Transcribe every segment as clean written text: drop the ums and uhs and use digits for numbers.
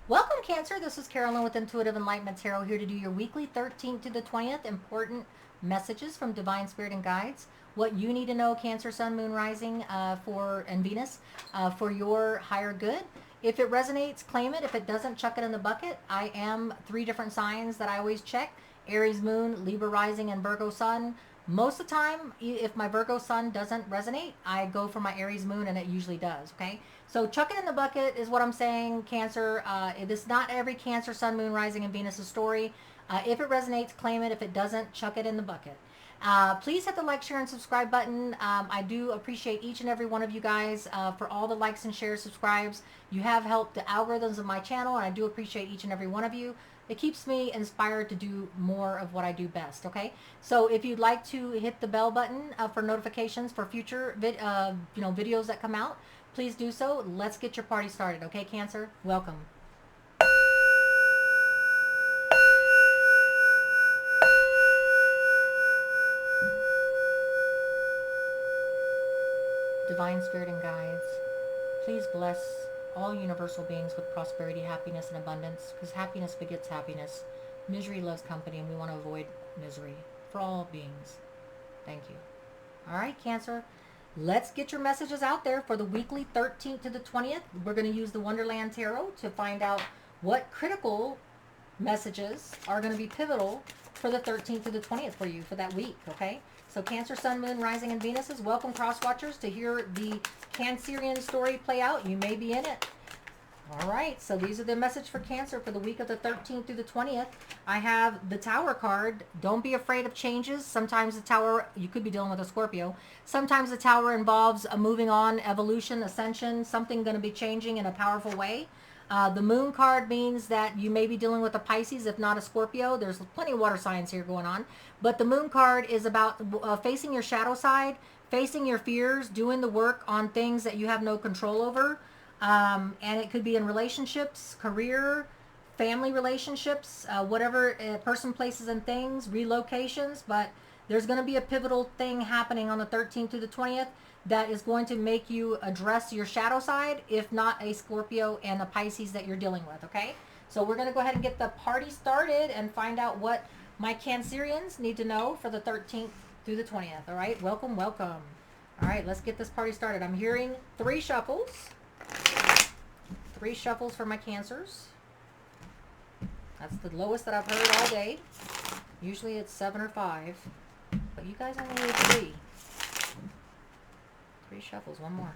Welcome, Cancer. This is Carolyn with Intuitive Enlightenment Tarot, here to do your weekly 13th to the 20th important messages from Divine Spirit and Guides. What you need to know, Cancer, Sun, Moon, Rising, and Venus, for your higher good. If it resonates, claim it. If it doesn't, chuck it in the bucket. I am 3 different signs that I always check: Aries Moon, Libra Rising, and Virgo Sun. Most of the time, if my Virgo Sun doesn't resonate, I go for my Aries Moon, and it usually does, okay? So chuck it in the bucket is what I'm saying, Cancer. It is not every Cancer, Sun, Moon, Rising, and Venus' story. If it resonates, claim it. If it doesn't, chuck it in the bucket. Please hit the like, share, and subscribe button. I do appreciate each and every one of you guys for all the likes and shares, subscribes. You have helped the algorithms of my channel, and I do appreciate each and every one of you. It keeps me inspired to do more of what I do best, okay? So if you'd like to hit the bell button for notifications for future videos that come out, please do so. Let's get your party started, okay, Cancer? Welcome. Divine Spirit and Guides, please bless all universal beings with prosperity, happiness, and abundance, because happiness begets happiness. Misery loves company, and we want to avoid misery for all beings. Thank you. All right, Cancer. Let's get your messages out there for the weekly 13th to the 20th. We're going to use the Wonderland Tarot to find out what critical messages are going to be pivotal for the 13th to the 20th for you for that week, okay? So Cancer, Sun, Moon, Rising, and Venus, welcome, cross watchers, to hear the Cancerian story play out. You may be in it. All right, so these are the message for Cancer for the week of the 13th through the 20th. I have the Tower card. Don't be afraid of changes. Sometimes the Tower, you could be dealing with a Scorpio. Sometimes the Tower involves a moving on, evolution, ascension, something going to be changing in a powerful way. The Moon card means that you may be dealing with a Pisces, if not a Scorpio. There's plenty of water signs here going on. But the Moon card is about facing your shadow side, facing your fears, doing the work on things that you have no control over. And it could be in relationships, career, family relationships, whatever, person, places, and things, relocations. But there's going to be a pivotal thing happening on the 13th to the 20th that is going to make you address your shadow side, if not a Scorpio and a Pisces that you're dealing with, okay? So we're going to go ahead and get the party started and find out what my Cancerians need to know for the 13th through the 20th, all right? Welcome, welcome. All right, let's get this party started. I'm hearing 3 shuffles. 3 shuffles for my Cancers. That's the lowest that I've heard all day. Usually it's 7 or 5, but you guys only need 3. 3 shuffles, 1 more.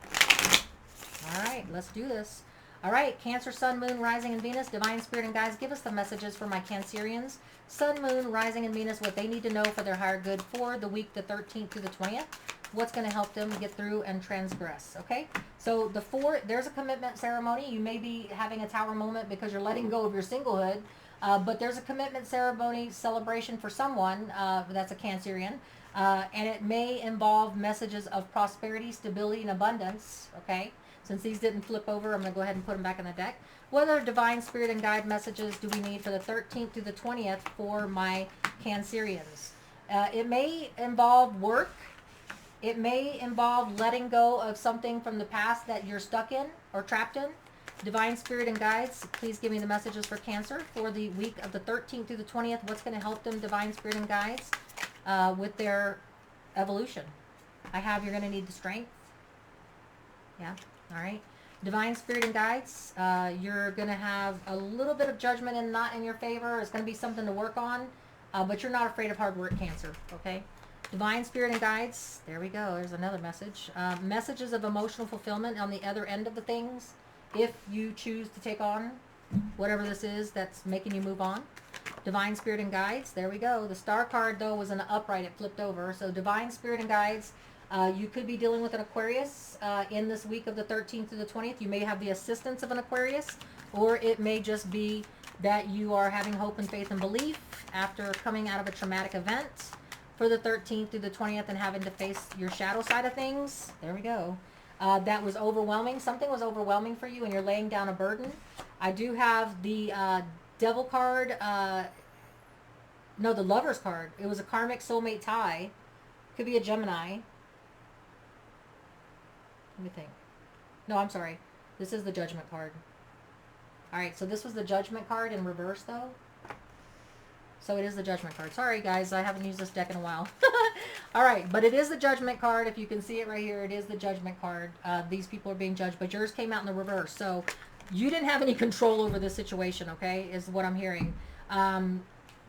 All right, let's do this. All right, Cancer, Sun, Moon, Rising, and Venus, Divine Spirit and Guides, give us the messages for my Cancerians. Sun, Moon, Rising, and Venus, what they need to know for their higher good for the week, the 13th to the 20th. What's going to help them get through and transgress, okay? So the 4, there's a commitment ceremony. You may be having a Tower moment because you're letting go of your singlehood, but there's a commitment ceremony celebration for someone that's a Cancerian. And it may involve messages of prosperity, stability, and abundance, okay? Since these didn't flip over, I'm going to go ahead and put them back in the deck. What other Divine Spirit and Guide messages do we need for the 13th through the 20th for my Cancerians? It may involve work. It may involve letting go of something from the past that you're stuck in or trapped in. Divine Spirit and Guides, please give me the messages for Cancer for the week of the 13th through the 20th. What's going to help them, Divine Spirit and Guides, with their evolution? I have, you're going to need the strength. Yeah, all right. Divine Spirit and Guides, you're going to have a little bit of judgment and not in your favor. It's going to be something to work on, but you're not afraid of hard work, Cancer, okay? Divine Spirit and Guides, there we go. There's another message. Messages of emotional fulfillment on the other end of the things, if you choose to take on whatever this is that's making you move on. Divine Spirit and Guides, there we go. The Star card, though, was an upright. It flipped over. So Divine Spirit and Guides, you could be dealing with an Aquarius in this week of the 13th to the 20th. You may have the assistance of an Aquarius, or it may just be that you are having hope and faith and belief after coming out of a traumatic event for the 13th through the 20th and having to face your shadow side of things. There we go. That was overwhelming. Something was overwhelming for you and you're laying down a burden. I do have the Devil card. No, the Lover's card. It was a karmic soulmate tie. Could be a Gemini. Let me think. No, I'm sorry. This is the Judgment card. All right, so this was the Judgment card in reverse, though. So it is the Judgment card. Sorry, guys, I haven't used this deck in a while. All right, but it is the Judgment card. If you can see it right here, it is the Judgment card. These people are being judged, but yours came out in the reverse. So you didn't have any control over this situation, okay, is what I'm hearing.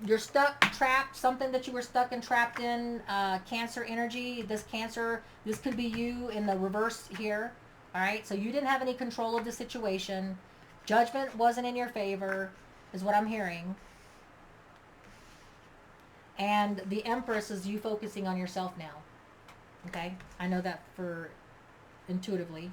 You're stuck, trapped, something that you were stuck and trapped in, Cancer energy. This Cancer, this could be you in the reverse here. All right, so you didn't have any control of the situation. Judgment wasn't in your favor, is what I'm hearing. And the Empress is you focusing on yourself now. Okay? I know that for intuitively.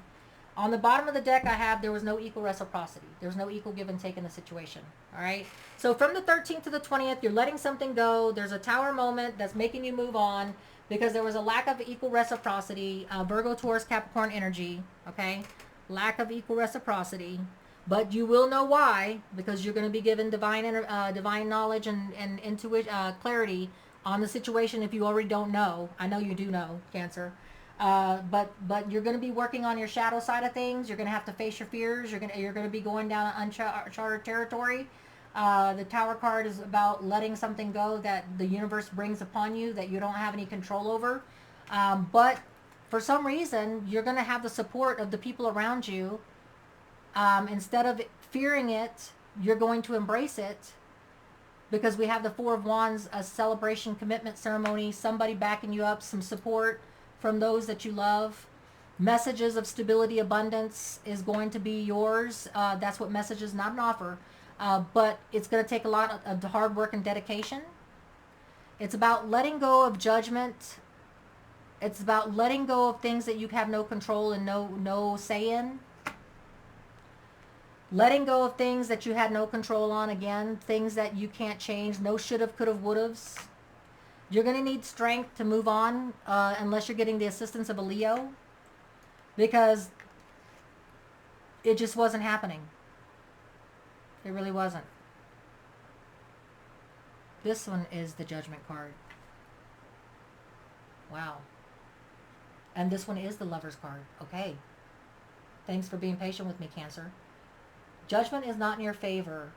On the bottom of the deck I have, there was no equal reciprocity. There was no equal give and take in the situation. All right? So from the 13th to the 20th, you're letting something go. There's a Tower moment that's making you move on because there was a lack of equal reciprocity. Virgo, Taurus, Capricorn energy. Okay? Lack of equal reciprocity. But you will know why, because you're going to be given divine knowledge and intuition, clarity on the situation if you already don't know. I know you do know, Cancer. But you're going to be working on your shadow side of things. You're going to have to face your fears. You're going to be going down uncharted territory. The Tower card is about letting something go that the universe brings upon you that you don't have any control over. But for some reason, you're going to have the support of the people around you. Instead of fearing it, you're going to embrace it because we have the Four of Wands, a celebration, commitment ceremony, somebody backing you up, some support from those that you love. Messages of stability, abundance is going to be yours. That's what messages, not an offer, but it's going to take a lot of hard work and dedication. It's about letting go of judgment. It's about letting go of things that you have no control and no say in. Letting go of things that you had no control on, again, things that you can't change, no should've, could've, would've's. You're going to need strength to move on unless you're getting the assistance of a Leo, because it just wasn't happening. It really wasn't. This one is the Judgment card. Wow. And this one is the Lover's card. Okay. Thanks for being patient with me, Cancer. Judgment is not in your favor.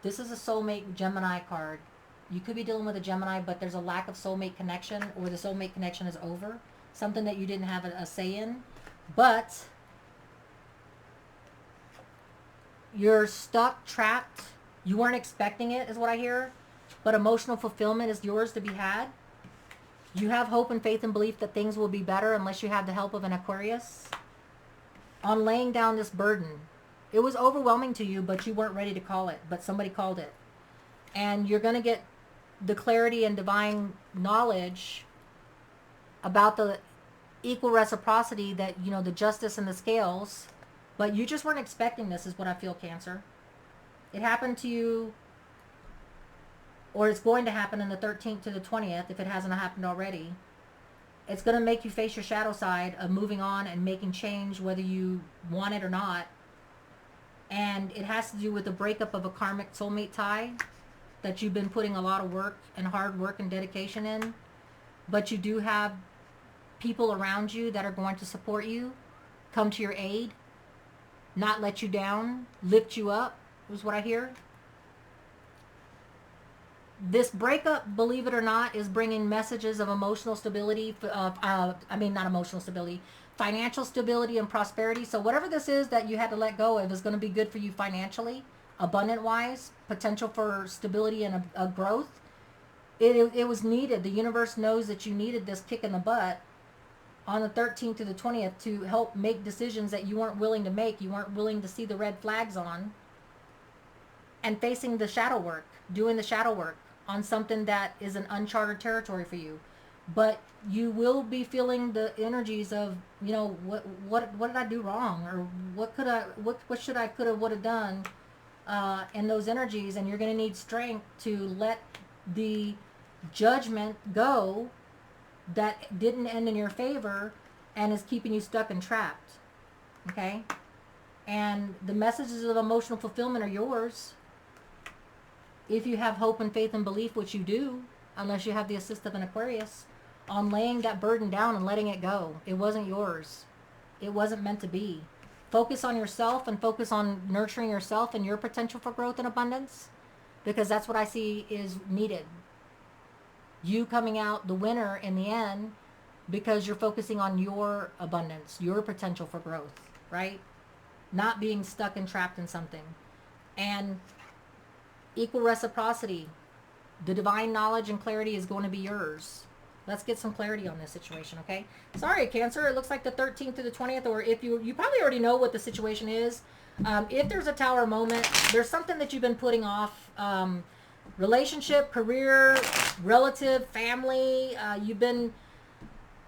This is a soulmate Gemini card. You could be dealing with a Gemini, but there's a lack of soulmate connection, or the soulmate connection is over. Something that you didn't have a say in. But you're stuck, trapped. You weren't expecting it, is what I hear. But emotional fulfillment is yours to be had. You have hope and faith and belief that things will be better unless you have the help of an Aquarius. On laying down this burden. It was overwhelming to you, but you weren't ready to call it. But somebody called it. And you're going to get the clarity and divine knowledge about the equal reciprocity that, you know, the justice and the scales. But you just weren't expecting this, is what I feel, Cancer. It happened to you, or it's going to happen in the 13th to the 20th, if it hasn't happened already. It's going to make you face your shadow side of moving on and making change, whether you want it or not. And it has to do with the breakup of a karmic soulmate tie that you've been putting a lot of work and hard work and dedication in. But you do have people around you that are going to support you, come to your aid, not let you down, lift you up, is what I hear. This breakup, believe it or not, is bringing messages of emotional stability, not emotional stability, financial stability and prosperity. So whatever this is that you had to let go of is going to be good for you financially, abundant-wise, potential for stability and a growth. It was needed. The universe knows that you needed this kick in the butt on the 13th to the 20th to help make decisions that you weren't willing to make. You weren't willing to see the red flags on. And facing the shadow work, doing the shadow work on something that is an uncharted territory for you. But you will be feeling the energies of, you know, what did I do wrong, or what should I could have would have done, in those energies. And you're going to need strength to let the judgment go that didn't end in your favor and is keeping you stuck and trapped. Okay? And the messages of emotional fulfillment are yours. If you have hope and faith and belief, which you do, unless you have the assist of an Aquarius, on laying that burden down and letting it go. It wasn't yours. It wasn't meant to be. Focus on yourself and focus on nurturing yourself and your potential for growth and abundance, because that's what I see is needed. You coming out the winner in the end because you're focusing on your abundance, your potential for growth, right? Not being stuck and trapped in something. And equal reciprocity. The divine knowledge and clarity is going to be yours. Let's get some clarity on this situation, okay? Sorry, Cancer. It looks like the 13th to the 20th, or if you probably already know what the situation is. If there's a Tower moment, there's something that you've been putting off. Relationship, career, relative, family. You've been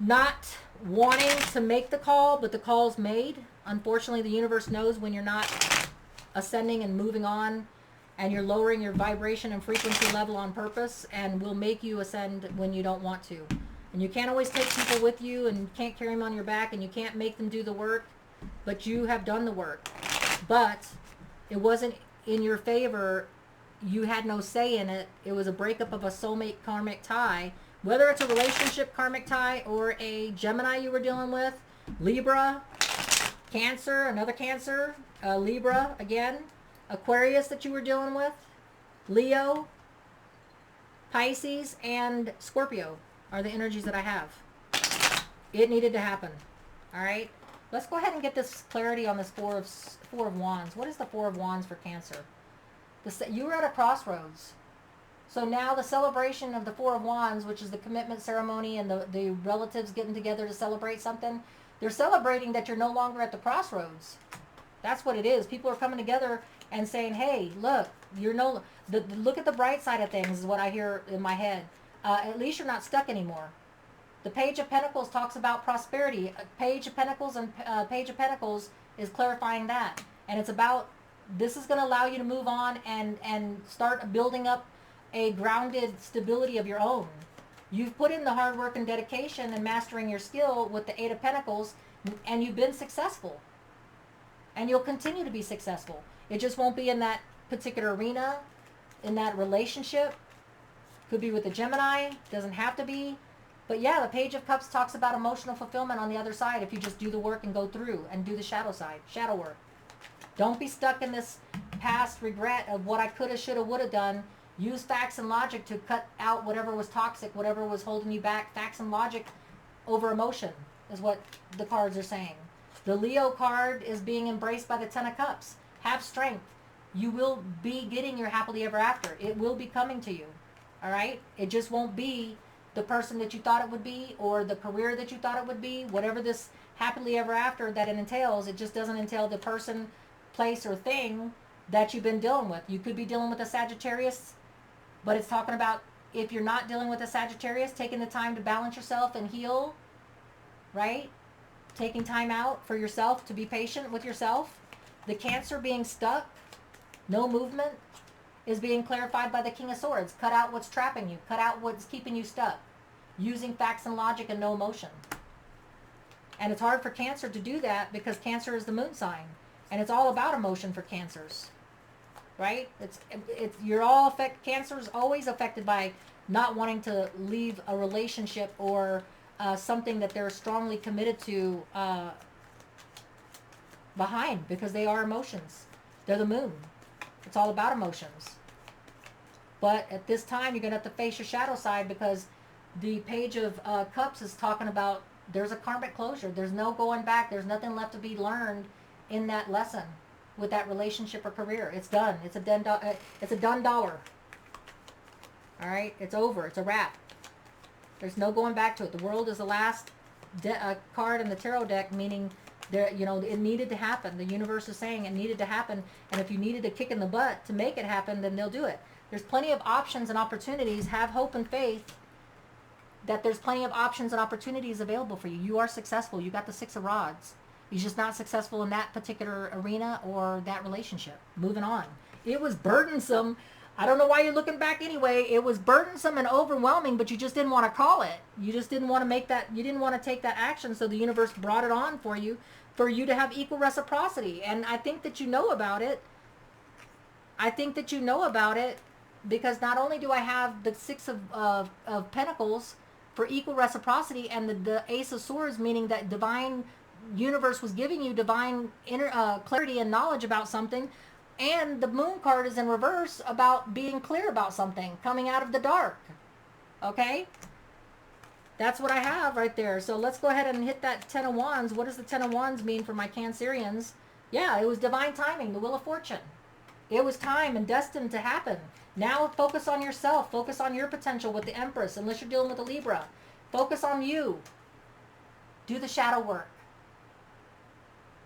not wanting to make the call, but the call's made. Unfortunately, the universe knows when you're not ascending and moving on, and you're lowering your vibration and frequency level on purpose, and will make you ascend when you don't want to. And you can't always take people with you, and you can't carry them on your back, and you can't make them do the work, but you have done the work. But it wasn't in your favor. You had no say in it. It was a breakup of a soulmate karmic tie. Whether it's a relationship karmic tie or a Gemini you were dealing with, Libra, Cancer, another Cancer, Libra again, Aquarius that you were dealing with, Leo, Pisces, and Scorpio are the energies that I have. It needed to happen. All right. Let's go ahead and get this clarity on this Four of Wands. What is the Four of Wands for Cancer? You were at a crossroads. So now the celebration of the Four of Wands, which is the commitment ceremony and the relatives getting together to celebrate something, they're celebrating that you're no longer at the crossroads. That's what it is. People are coming together and saying, hey, look, look at the bright side of things is what I hear in my head. At least you're not stuck anymore. The Page of Pentacles talks about prosperity. Page of Pentacles and Page of Pentacles is clarifying that. And it's about, this is going to allow you to move on and start building up a grounded stability of your own. You've put in the hard work and dedication and mastering your skill with the Eight of Pentacles, and you've been successful. And you'll continue to be successful. It just won't be in that particular arena, in that relationship. Could be with a Gemini, doesn't have to be. But yeah, the Page of Cups talks about emotional fulfillment on the other side if you just do the work and go through and do the shadow side, shadow work. Don't be stuck in this past regret of what I coulda, shoulda, woulda done. Use facts and logic to cut out whatever was toxic, whatever was holding you back. Facts and logic over emotion is what the cards are saying. The Leo card is being embraced by the Ten of Cups. Have strength. You will be getting your happily ever after. It will be coming to you. All right? It just won't be the person that you thought it would be or the career that you thought it would be. Whatever this happily ever after that it entails, it just doesn't entail the person, place, or thing that you've been dealing with. You could be dealing with a Sagittarius, but it's talking about if you're not dealing with a Sagittarius, taking the time to balance yourself and heal, right? Taking time out for yourself to be patient with yourself. The Cancer being stuck, no movement, is being clarified by the King of Swords. Cut out what's trapping you. Cut out what's keeping you stuck. Using facts and logic and no emotion. And it's hard for Cancer to do that because Cancer is the moon sign. And it's all about emotion for Cancers. Right? You're all Cancer's always affected by not wanting to leave a relationship or something that they're strongly committed to behind, because they are emotions. They're the moon. It's all about emotions. But at this time, you're going to have to face your shadow side, because the Page of Cups is talking about there's a karmic closure. There's no going back. There's nothing left to be learned in that lesson with that relationship or career. It's done. It's a done dollar. All right? It's over. It's a wrap. There's no going back to it. The World is the last card in the tarot deck, meaning it needed to happen. The universe is saying it needed to happen, and if you needed a kick in the butt to make it happen, then they'll do it. There's plenty of options and opportunities. Have hope and faith that there's plenty of options and opportunities available for you. You are successful. You got the Six of Rods. You're just not successful in that particular arena or that relationship. Moving on. It was burdensome. I don't know why you're looking back anyway. It was burdensome and overwhelming, but you just didn't want to call it. You just didn't want to make that, you didn't want to take that action, so the universe brought it on for you to have equal reciprocity. And I think that you know about it. Because not only do I have the Six of Pentacles for equal reciprocity and the Ace of Swords, meaning that divine universe was giving you divine clarity and knowledge about something, and the moon card is in reverse about being clear about something, coming out of the dark. Okay? That's what I have right there. So let's go ahead and hit that Ten of Wands. What does the Ten of Wands mean for my Cancerians? Yeah, it was divine timing, the Wheel of Fortune. It was time and destined to happen. Now focus on yourself. Focus on your potential with the Empress, unless you're dealing with a Libra. Focus on you. Do the shadow work.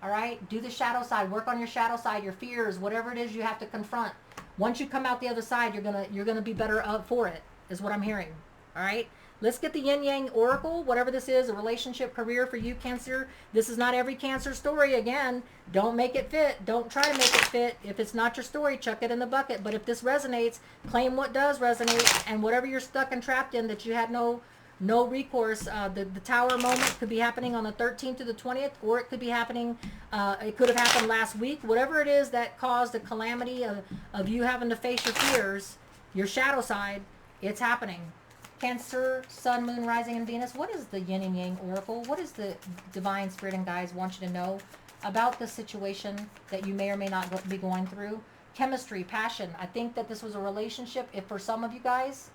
All right? Do the shadow side. Work on your shadow side, your fears, whatever it is you have to confront. Once you come out the other side, you're gonna be better up for it, is what I'm hearing. All right? Let's get the Yin Yang Oracle, whatever this is, a relationship, career for you, Cancer. This is not every Cancer story. Again, don't make it fit. Don't try to make it fit. If it's not your story, chuck it in the bucket. But if this resonates, claim what does resonate, and whatever you're stuck and trapped in that you have no recourse. The Tower moment could be happening on the 13th to the 20th, or it could be happening, it could have happened last week. Whatever it is that caused the calamity of you having to face your fears, your shadow side, it's happening. Cancer, Sun, Moon, Rising, and Venus. What is the Yin and Yang Oracle? What is the Divine Spirit and Guides want you to know about the situation that you may or may not be going through? Chemistry, passion. I think that this was a relationship, if for some of you guys,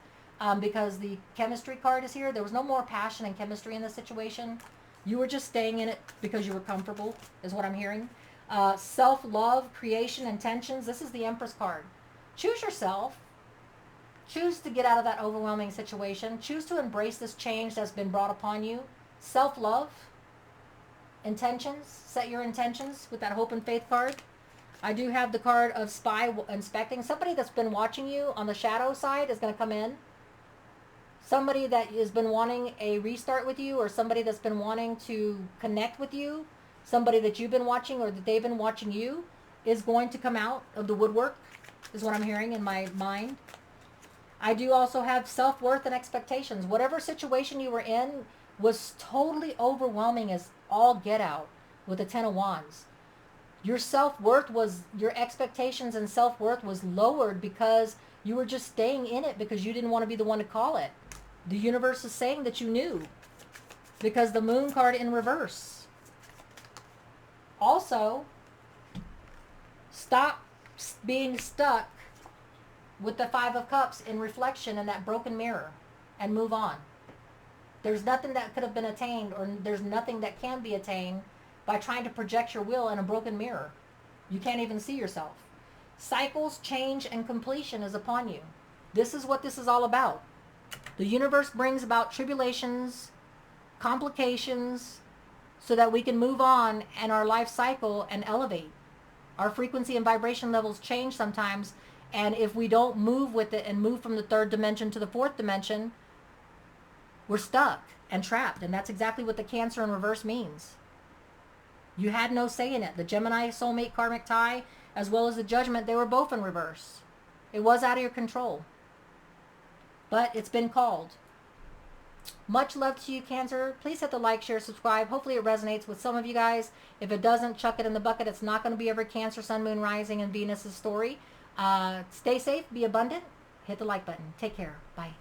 because the chemistry card is here. There was no more passion and chemistry in this situation. You were just staying in it because you were comfortable, is what I'm hearing. Self-love, creation, intentions. This is the Empress card. Choose yourself. Choose to get out of that overwhelming situation. Choose to embrace this change that's been brought upon you. Self-love, intentions. Set your intentions with that hope and faith card. I do have the card of spy inspecting. Somebody that's been watching you on the shadow side is going to come in. Somebody that has been wanting a restart with you, or somebody that's been wanting to connect with you, somebody that you've been watching or that they've been watching you, is going to come out of the woodwork, is what I'm hearing in my mind. I do also have self-worth and expectations. Whatever situation you were in was totally overwhelming as all get out with the Ten of Wands. Your self-worth was, your expectations and self-worth was lowered because you were just staying in it because you didn't want to be the one to call it. The universe is saying that you knew because the Moon card in reverse. Also, stop being stuck with the Five of Cups in reflection in that broken mirror and move on. There's nothing that could have been attained, or there's nothing that can be attained by trying to project your will in a broken mirror. You can't even see yourself. Cycles, change, and completion is upon you. This is what this is all about. The universe brings about tribulations, complications, so that we can move on and our life cycle and elevate. Our frequency and vibration levels change sometimes, and if we don't move with it and move from the third dimension to the fourth dimension, we're stuck and trapped. And that's exactly what the Cancer in reverse means. You had no say in it. The Gemini soulmate karmic tie, as well as the Judgment, they were both in reverse. It was out of your control. But it's been called. Much love to you, Cancer. Please hit the like, share, subscribe. Hopefully it resonates with some of you guys. If it doesn't, chuck it in the bucket. It's not going to be every Cancer, Sun, Moon, Rising, and Venus' story. Stay safe, be abundant. Hit the like button. Take care. Bye.